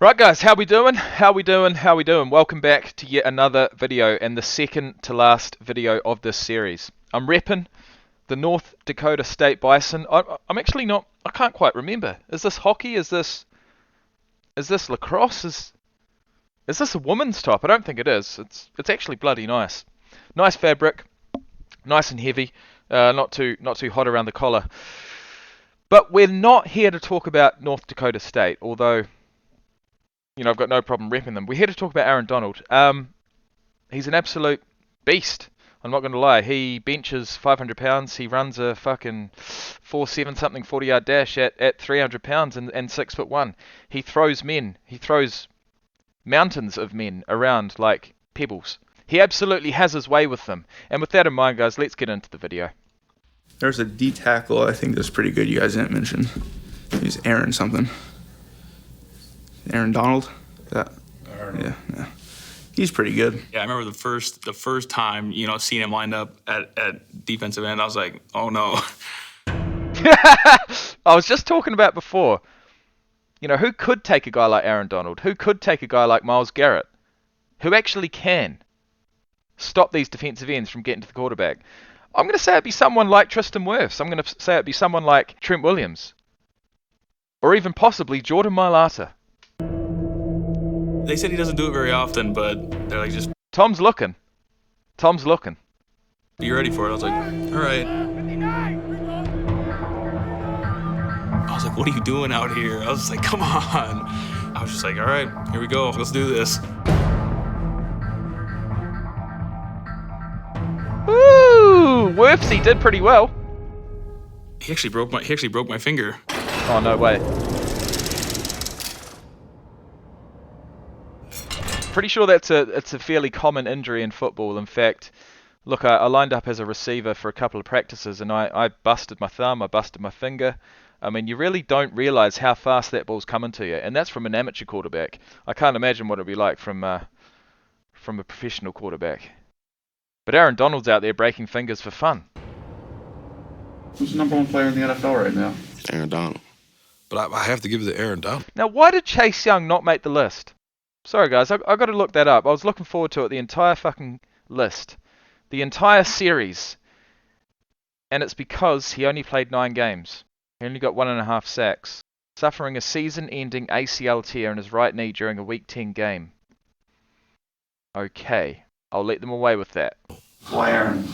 Right guys, how we doing? How we doing? Welcome back to yet another video and the second to last video of this series. I'm repping the North Dakota State Bison. I'm actually not, I can't quite remember. Is this hockey? Is this lacrosse? Is this a woman's top? I don't think it is. It's actually bloody nice. Nice fabric, nice and heavy, not too hot around the collar. But we're not here to talk about North Dakota State, although I've got no problem repping them. We're here to talk about Aaron Donald. He's an absolute beast. I'm not going to lie. He benches 500 pounds. He runs a fucking 4.7 something 40-yard dash at 300 pounds and 6'1". He throws men. He throws mountains of men around like pebbles. He absolutely has his way with them. And with that in mind, guys, let's get into the video. There's a D tackle I think that's pretty good you guys didn't mention. He's Aaron something. Aaron Donald? Yeah. He's pretty good. Yeah, I remember the first time, seeing him lined up at defensive end, I was like, oh no. I was just talking about before, who could take a guy like Aaron Donald? Who could take a guy like Myles Garrett? Who actually can stop these defensive ends from getting to the quarterback? I'm going to say it'd be someone like Tristan Wirfs. I'm going to say it'd be someone like Trent Williams. Or even possibly Jordan Mailata. They said he doesn't do it very often, but they're like, just... Tom's looking. You ready for it? I was like, all right. I was like, what are you doing out here? I was like, come on. I was just like, all right, here we go. Let's do this. Woo! Wirfsy did pretty well. He actually broke my finger. Oh, no way. Pretty sure it's a fairly common injury in football. In fact, look, I lined up as a receiver for a couple of practices and I busted my thumb, I busted my finger. I mean, you really don't realize how fast that ball's coming to you, and that's from an amateur quarterback. I can't imagine what it'd be like from a professional quarterback. But Aaron Donald's out there breaking fingers for fun. Who's the number one player in the NFL right now? Aaron Donald. But I have to give it to Aaron Donald. Now, why did Chase Young not make the list? Sorry guys, I've got to look that up. I was looking forward to it, the entire fucking list. The entire series. And it's because he only played 9 games. He only got 1.5 sacks. Suffering a season-ending ACL tear in his right knee during a Week 10 game. Okay, I'll let them away with that. Why Aaron?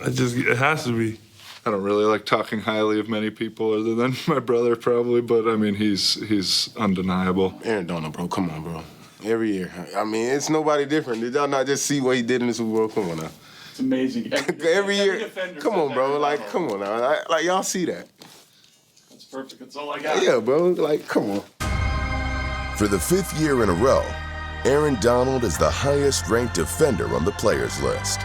It has to be. I don't really like talking highly of many people other than my brother probably, but I mean, he's undeniable. Aaron Donald, bro. Come on, bro. Every year. I mean, it's nobody different. Did y'all not just see what he did in the Super Bowl? Come on now. It's amazing. Every year. Come on, bro. Like, come on now. Like, y'all see that. That's perfect. That's all I got. Yeah, bro. Like, come on. For the 5th year in a row, Aaron Donald is the highest-ranked defender on the players list.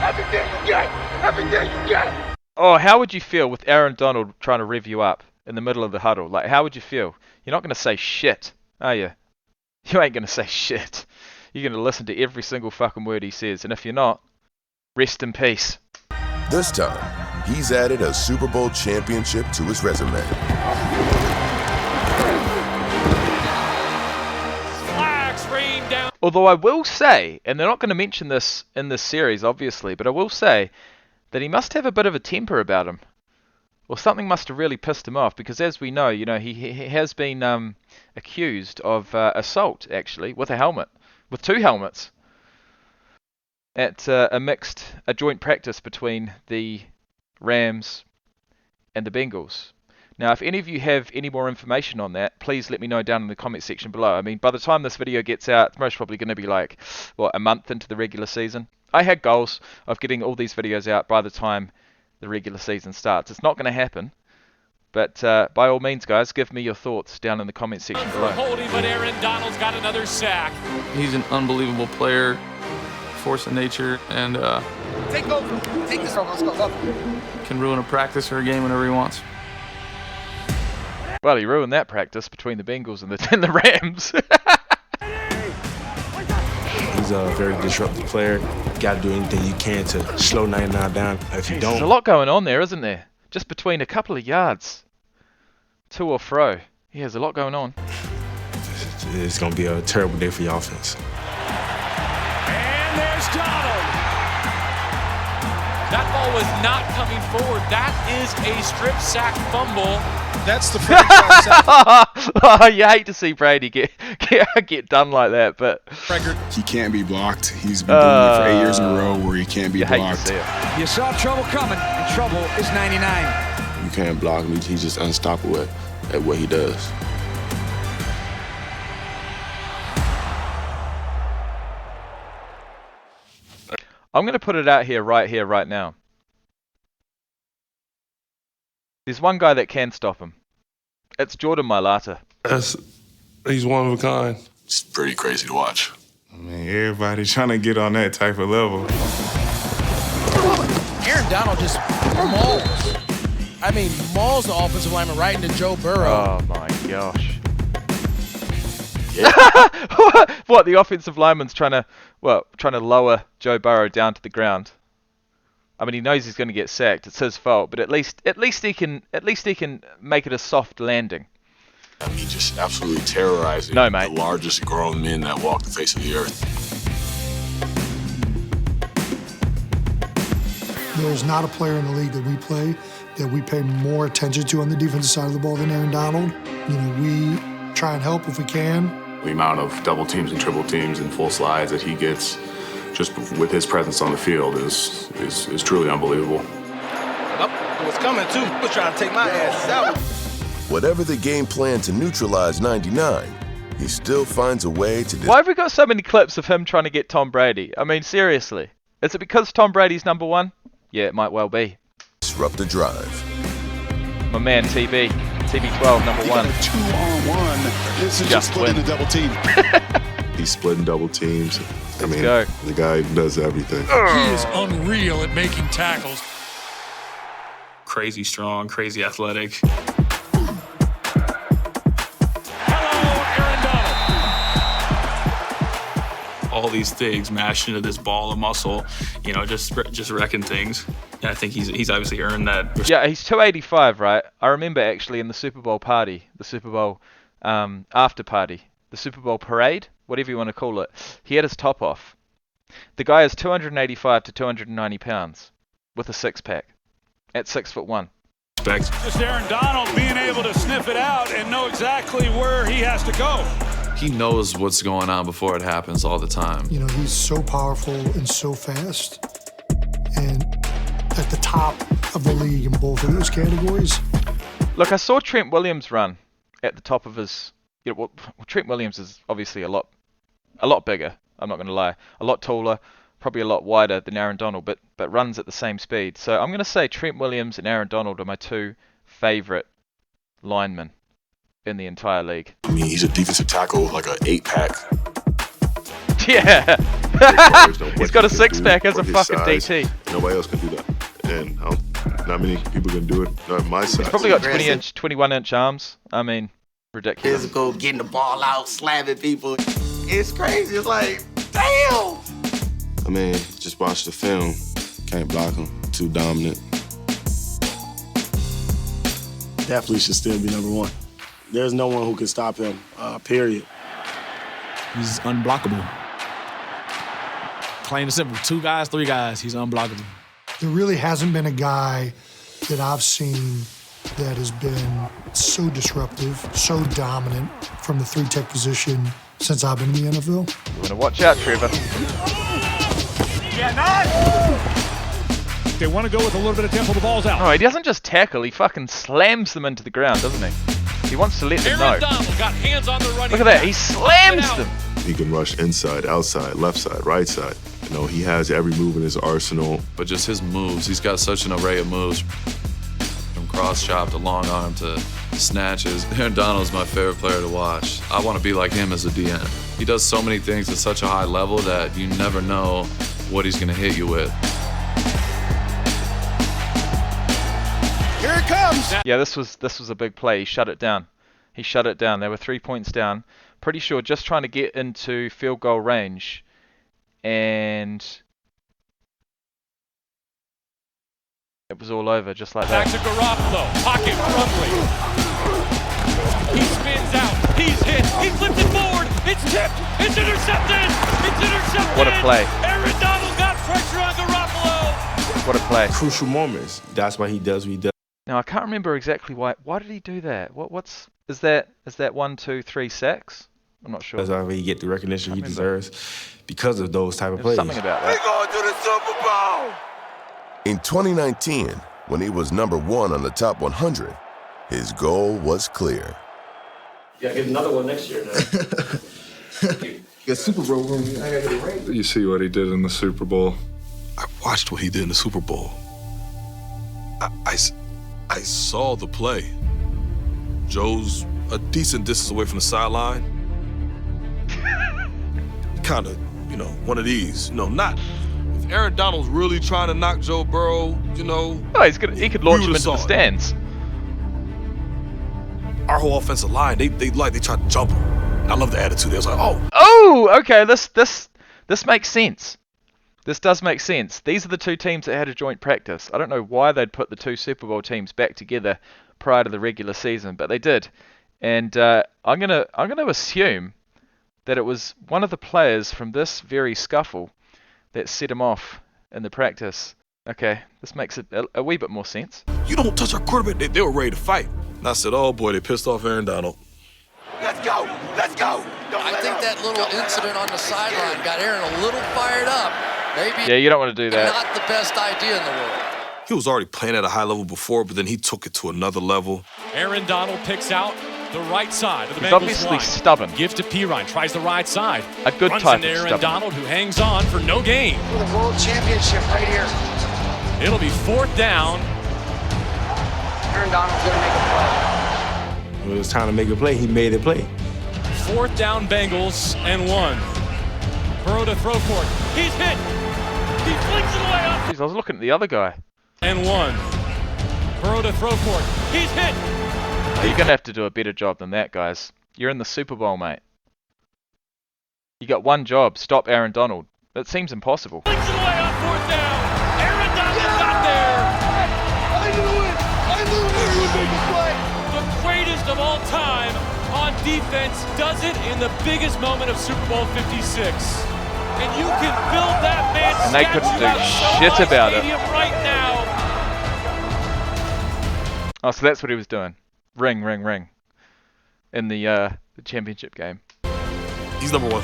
Everything you got! Everything you got! Oh, how would you feel with Aaron Donald trying to rev you up in the middle of the huddle? Like, how would you feel? You're not going to say shit, are you? You ain't going to say shit. You're going to listen to every single fucking word he says. And if you're not, rest in peace. This time, he's added a Super Bowl championship to his resume. Although I will say, and they're not going to mention this in this series, obviously, but I will say that he must have a bit of a temper about him. Or something must have really pissed him off, because as we know, he has been accused of assault, actually, with a helmet. With 2 helmets. At a joint practice between the Rams and the Bengals. Now, if any of you have any more information on that, please let me know down in the comment section below. I mean, by the time this video gets out, it's most probably going to be like, a month into the regular season. I had goals of getting all these videos out by the time the regular season starts. It's not going to happen, but by all means, guys, give me your thoughts down in the comment section below. Holding, but Aaron Donald's got another sack. He's an unbelievable player, force of nature, and Take over. Take this over. Let's go. can ruin a practice or a game whenever he wants. Well, he ruined that practice between the Bengals and the Rams. He's a very disruptive player. You got to do anything you can to slow 99 down. If you There's a don't, lot going on there, isn't there? Just between a couple of yards. To or fro. Yeah, there's a lot going on. it's going to be a terrible day for your offense. And there's Donald. That ball was not coming forward. That is a strip sack fumble. That's the franchise sack. Oh, you hate to see Brady get done like that, but he can't be blocked. He's been doing it for 8 years in a row where he can't be blocked. You saw trouble coming, and trouble is 99. You can't block him. He's just unstoppable at what he does. I'm going to put it out here, right now. There's one guy that can stop him. It's Jordan Mailata. He's one of a kind. It's pretty crazy to watch. I mean, everybody trying to get on that type of level. Aaron Donald just mauls. I mean, mauls the offensive lineman right into Joe Burrow. Oh my gosh. What, the offensive lineman's trying to lower Joe Burrow down to the ground. I mean, he knows he's going to get sacked. It's his fault, but at least he can make it a soft landing. I mean, just absolutely terrorizing the largest grown men that walk the face of the earth. There's not a player in the league that we play that we pay more attention to on the defensive side of the ball than Aaron Donald. You know, we try and help if we can. The amount of double teams and triple teams and full slides that he gets just with his presence on the field is truly unbelievable. Oh, was coming too. Was trying to take my ass out. Whatever the game plan to neutralize 99, he still finds a way to... Why have we got so many clips of him trying to get Tom Brady? I mean, seriously. Is it because Tom Brady's number one? Yeah, it might well be. Disrupt the drive. My man, TB12, number one. 2-on-1. This is just splitting the double team. He's splitting double teams. I mean, go. The guy does everything. He is unreal at making tackles. Crazy strong, crazy athletic. All these things mashed into this ball of muscle, you know, just wrecking things. And I think he's obviously earned that. Yeah, he's 285, right? I remember actually in the Super Bowl party, the Super Bowl after party, the Super Bowl parade, whatever you want to call it, he had his top off. The guy is 285 to 290 pounds with a six-pack at 6'1". Just Aaron Donald being able to sniff it out and know exactly where he has to go. He knows what's going on before it happens all the time. You know, he's so powerful and so fast, and at the top of the league in both of those categories. Look, I saw Trent Williams run at the top of his... You know, well, Trent Williams is obviously a lot bigger, I'm not going to lie. A lot taller, probably a lot wider than Aaron Donald, but runs at the same speed. So I'm going to say Trent Williams and Aaron Donald are my two favorite linemen in the entire league. I mean, he's a defensive tackle, like an 8-pack. Yeah. He's got a 6-pack as a fucking size. DT. Nobody else can do that. And not many people can do it. Not my size. He's probably got 21-inch arms. I mean, ridiculous. Physical, getting the ball out, slamming people. It's crazy. It's like, damn. I mean, just watch the film. Can't block him. Too dominant. Definitely should still be number one. There's no one who can stop him, period. He's unblockable. Plain and simple. 2 guys, 3 guys, he's unblockable. There really hasn't been a guy that I've seen that has been so disruptive, so dominant from the 3-tech position since I've been in the NFL. You want to watch out, Trevor. Yeah, nice. They want to go with a little bit of tempo. The ball's out. Oh, he doesn't just tackle. He fucking slams them into the ground, doesn't he? He wants to let them know. Aaron Donald got hands on the running. Look at that. He slams them. He can rush inside, outside, left side, right side. You know, he has every move in his arsenal. But just his moves, he's got such an array of moves. From cross chop to long arm to snatches. Aaron Donald's my favorite player to watch. I want to be like him as a DN. He does so many things at such a high level that you never know what he's going to hit you with. Here it comes. Yeah, this was a big play. He shut it down. He shut it down. They were 3 points down. Pretty sure just trying to get into field goal range. And it was all over just like that. Back to Garoppolo. Pocket rumbling. He spins out. He's hit. He flipped it forward. It's tipped. It's intercepted. It's intercepted. What a play. Aaron Donald got pressure on Garoppolo. What a play. Crucial moments. That's why he does what he does. Now, I can't remember exactly why. Why did he do that? Is that 1, 2, 3 sacks? I'm not sure. That's why he get the recognition he deserves because of those type of plays. Something about that. We're going to the Super Bowl! In 2019, when he was #1 on the top 100, his goal was clear. Yeah, get another one next year. Get Super Bowl room. I gotta get it right. You see what he did in the Super Bowl. I watched what he did in the Super Bowl. I saw the play. Joe's a decent distance away from the sideline. Kind of, one of these. Not. If Aaron Donald's really trying to knock Joe Burrow, Oh, he could launch him into the stands. Our whole offensive line, they tried to jump him. I love the attitude. They was like, oh. Oh, okay. This makes sense. This does make sense. These are the two teams that had a joint practice. I don't know why they'd put the two Super Bowl teams back together prior to the regular season, but they did. And I'm gonna assume that it was one of the players from this very scuffle that set him off in the practice. Okay, this makes it a wee bit more sense. You don't touch our quarterback. They were ready to fight. And I said, oh boy, they pissed off Aaron Donald. Let's go! Let's go! I think that little incident on the sideline got Aaron a little fired up. Maybe yeah, you don't want to do that. Not the best idea in the world. He was already playing at a high level before, but then he took it to another level. Aaron Donald picks out the right side of the He's Bengals obviously line. stubborn. Gives to Pirine, tries the right side. A good Runs type into of Aaron stubborn. Donald, who hangs on for no gain. For the world championship right here. It'll be 4th down. Aaron Donald's gonna make a play. When it was time to make a play, he made a play. 4th down Bengals and 1. Burrow to throw for it. He's hit. He flings it away up. Jeez, I was looking at the other guy. And 1. Burrow to throw for it. He's hit. You're going to have to do a better job than that, guys. You're in the Super Bowl, mate. You got one job. Stop Aaron Donald. That seems impossible. Flings it away on 4th down. Aaron Donald got there. I knew it. I knew he would make a play. The greatest of all time on defense does it in the biggest moment of Super Bowl 56. And you can build that man's And they couldn't do shit about it. Right now. Oh, so that's what he was doing. Ring, ring, ring. In the championship game. He's #1.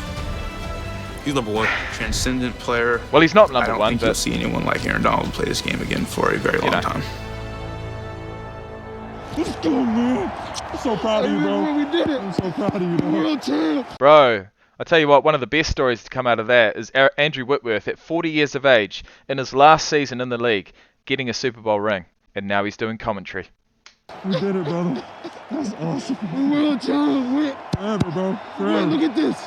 He's #1. Transcendent player. Well, he's not I number don't one, think but you'll see anyone like Aaron Donald play this game again for a very long time. Let's go, man. I'm so proud of you, bro. We did it. I'm so proud of you, bro. World champ. Bro, I tell you what, one of the best stories to come out of that is Andrew Whitworth at 40 years of age, in his last season in the league, getting a Super Bowl ring. And now he's doing commentary. We did it, brother. That's awesome. We world champ. We're forever, bro. Forever. Man, look at this.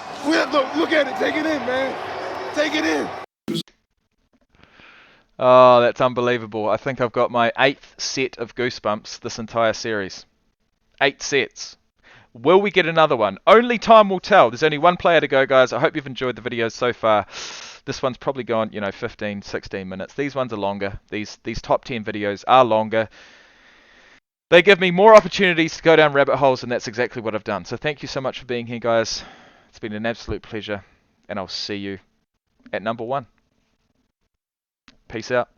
Look at it. Take it in, man. Take it in. Oh, that's unbelievable. I think I've got my 8th set of goosebumps this entire series. 8 sets. Will we get another one? Only time will tell. There's only one player to go, guys. I hope you've enjoyed the videos so far. This one's probably gone, 15, 16 minutes. These ones are longer. These top 10 videos are longer. They give me more opportunities to go down rabbit holes, and that's exactly what I've done. So thank you so much for being here, guys. It's been an absolute pleasure, and I'll see you at #1. Peace out.